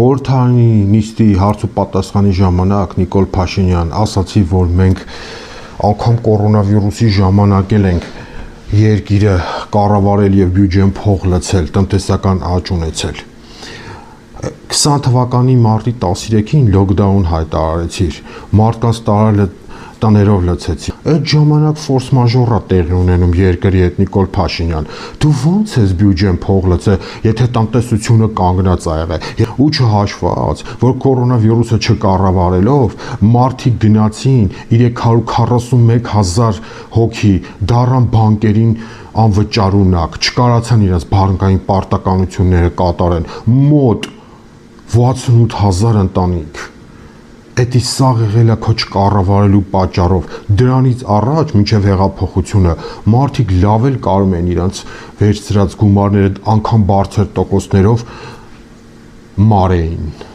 Խորհրդարանի նիստի հարց ու պատասխանի ժամանակ Նիկոլ Փաշինյան ասացի, որ մենք անգամ կորոնավիրուսի ժամանակ ենք երկիրը կառավարել եւ բյուջեն փող լցել, տնտեսական աճ ունեցել։ 20 թվականի մարտի 13-ին լոկդաուն հայտարարեցիր, մարդկանց տաներով լցեցի։ Այդ ժամանակ ֆորս մաժորա տեղի ունենում երկրի հետ Նիկոլ Փաշինյան։ Դու ոնց ես բյուջեն փող լցել, եթե տնտեսությունը կանգնած ա եղել։ Ու չհաշված, որ կորոնավիրուսը չկառավարելով մարդիկ գնացին 341,000 հոգի դառան բանկերին անվճարունակ, չկարացան իրենց բանկային պարտականությունները կատարեն, մոտ 68,000 ընտանիք։ Էդի սաղ եղել է քո չկառավարելու պատճառով։ Դրանից առաջ մինչև հեղափոխությունը մարդիկ լավ էլ կարող են իրենց վերցրած գումարները անգամ բարձր տոկոսներով մարեին։